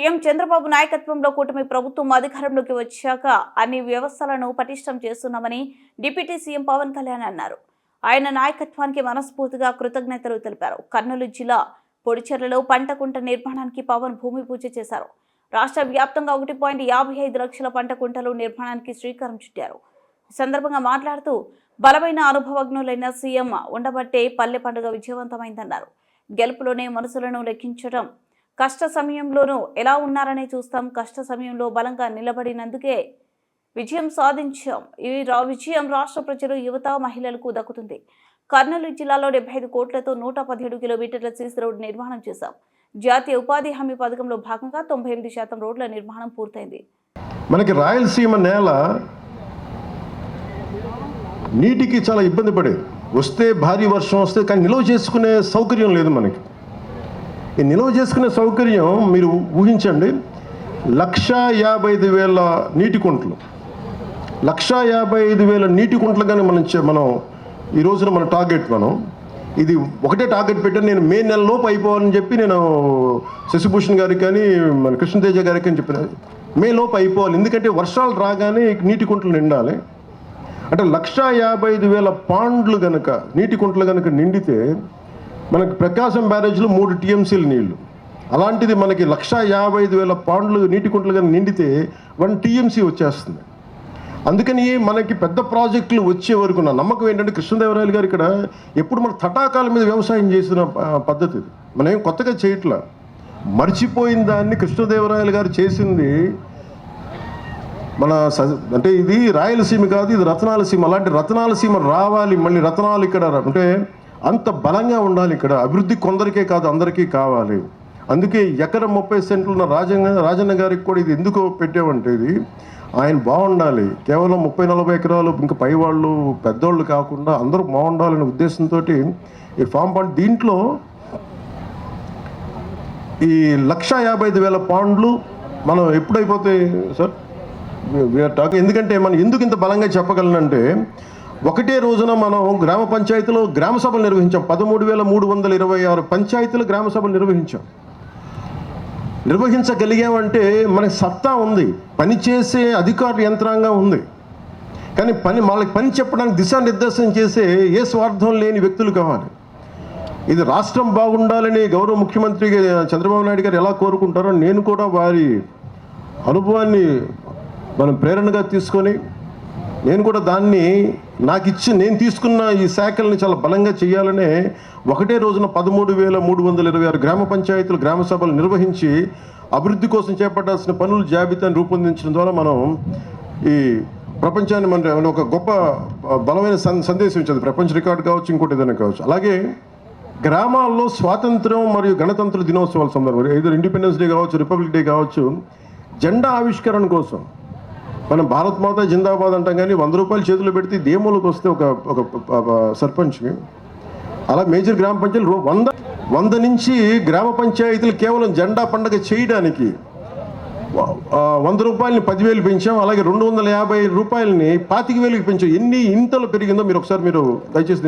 CM Chandrababu నాయకత్వంలో కూటమి ప్రభుత్వం అధికారంలోకి వచ్చాక అన్ని వ్యవస్థలను పటిష్టం చేస్తున్నామని డిప్యూటీ సీఎం పవన్ కళ్యాణ్ అన్నారు. ఆయన నాయకత్వానికి మనస్ఫూర్తిగా కృతజ్ఞతలు తెలిపారు. కర్నూలు జిల్లా పొడిచెర్లలో పంట కుంట నిర్మాణానికి పవన్ భూమి పూజ చేశారు. రాష్ట్ర వ్యాప్తంగా 1.55 లక్షల పంట కుంటలు నిర్మాణానికి శ్రీకారం చుట్టారు. ఈ సందర్భంగా మాట్లాడుతూ బలమైన అనుభవజ్ఞులైన సీఎం ఉండబట్టే పల్లె పండుగ విజయవంతమైందన్నారు. గెలుపులోనే మనసులను లెక్కించడం, కష్ట సమయంలోనూ ఎలా ఉన్నారనే చూస్తాం. కష్ట సమయంలో బలంగా నిలబడినందుకే విజయం సాధించాం. ఈ విజయం రాష్ట్ర ప్రజలు, యువత, మహిళలకు దక్కుతుంది. కర్నూలు జిల్లాలో 75 కోట్లతో 117 కిలోమీటర్ల సీసీ రోడ్డు నిర్మాణం చేశాం. జాతీయ ఉపాధి హామీ పథకంలో భాగంగా 98% రోడ్ల నిర్మాణం పూర్తయింది. మనకి రాయలసీమ నేల నీటికి చాలా ఇబ్బంది పడేది. వస్తే భారీ వర్షం వస్తే కానీ నిల్వ చేసుకునే సౌకర్యం లేదు. మనకి ఈ నిల్వ చేసుకునే సౌకర్యం మీరు ఊహించండి. 1,55,000 నీటి కుంటలు, 1,55,000 నీటి కుంటలు కానీ మనం ఈ రోజున మన టార్గెట్. ఇది ఒకటే టార్గెట్ పెట్టాను. నేను మే నెలలోపు అయిపోవాలని చెప్పి నేను శశిభూషణ్ గారికి కానీ మన కృష్ణతేజ గారికి అని చెప్పిన మే లోపు అయిపోవాలి. ఎందుకంటే వర్షాలు రాగానే నీటి కుంటలు నిండాలి. అంటే 1,55,000 పాండ్లు కనుక నీటి కుంటలు కనుక నిండితే మనకి ప్రకాశం బ్యారేజ్లో 3 టీఎంసీలు నీళ్లు. అలాంటిది మనకి 1,55,000 పాండ్లు నీటి కుంటలు కనుక నిండితే 1 టీఎంసీ వచ్చేస్తుంది. అందుకని మనకి పెద్ద ప్రాజెక్టులు వచ్చే వరకు నా నమ్మకం ఏంటంటే కృష్ణదేవరాయలు గారు ఇక్కడ ఎప్పుడు మన తటాకాల మీద వ్యవసాయం చేసిన పద్ధతి ఇది. మనం ఏం కొత్తగా చేయట్లా. మర్చిపోయిన దాన్ని కృష్ణదేవరాయలు గారు చేసింది. మన అంటే ఇది రాయలసీమ కాదు, ఇది రత్నాలసీమ. అలాంటి రత్నాలసీమ రావాలి. మళ్ళీ రత్నాలు ఇక్కడ అంటే అంత బలంగా ఉండాలి. ఇక్కడ అభివృద్ధి కొందరికే కాదు, అందరికీ కావాలి. అందుకే ఎకరం 30 సెంట్లు ఉన్న రాజన్న గారికి కూడా ఇది ఎందుకు పెట్టామంటే ఇది ఆయన బాగుండాలి. కేవలం 30-40 ఎకరాలు ఇంకా పైవాళ్ళు పెద్దోళ్ళు కాకుండా అందరూ బాగుండాలనే ఉద్దేశంతో ఈ ఫామ్ పాండ్ దీంట్లో ఈ 1,55,000 పాండ్లు మనం ఎప్పుడైపోతాయి సార్ ఎందుకంటే మనం ఎందుకు ఇంత బలంగా చెప్పగలనంటే ఒకటే రోజున మనం గ్రామ పంచాయతీలో గ్రామ సభలు నిర్వహించాం. 13,326 పంచాయతీలు గ్రామ సభలు నిర్వహించగలిగామంటే మనకి సత్తా ఉంది, పనిచేసే అధికార యంత్రాంగం ఉంది. కానీ వాళ్ళకి పని చెప్పడానికి దిశానిర్దేశం చేసే ఏ స్వార్థం లేని వ్యక్తులు కావాలి. ఇది రాష్ట్రం బాగుండాలని గౌరవ ముఖ్యమంత్రి చంద్రబాబు నాయుడు గారు ఎలా కోరుకుంటారో నేను కూడా వారి అనుభవాన్ని మనం ప్రేరణగా తీసుకొని నేను కూడా దాన్ని నేను తీసుకున్న ఈ శాఖల్ని చాలా బలంగా చేయాలనే ఒకటే రోజున 13,326 గ్రామ పంచాయతీలు గ్రామ సభలు నిర్వహించి అభివృద్ధి కోసం చేపట్టాల్సిన పనుల జాబితాను రూపొందించడం ద్వారా మనం ఈ ప్రపంచాన్ని మన ఒక గొప్ప బలమైన సందేశం ఇచ్చింది. ప్రపంచ రికార్డు కావచ్చు, ఇంకోటి ఏదైనా కావచ్చు. అలాగే గ్రామాల్లో స్వాతంత్రం మరియు గణతంత్ర దినోత్సవాల సందర్భంగా ఏదో ఇండిపెండెన్స్ డే కావచ్చు, రిపబ్లిక్ డే కావచ్చు, జెండా ఆవిష్కరణ కోసం మనం భారత్ మాత జిందాబాద్ అంటాం. కానీ 100 రూపాయలు చేతులు పెడితే దేమూలకు వస్తే ఒక సర్పంచ్కి అలా మేజర్ గ్రామ పంచాయతీలు 100 నుంచి గ్రామ పంచాయతీలు కేవలం జెండా పండుగ చేయడానికి 100 రూపాయలని 10,000 పెంచాం. అలాగే 250 రూపాయలని 25,000కి పెంచాం. ఎన్ని ఇంతలో పెరిగిందో మీరు ఒకసారి దయచేసి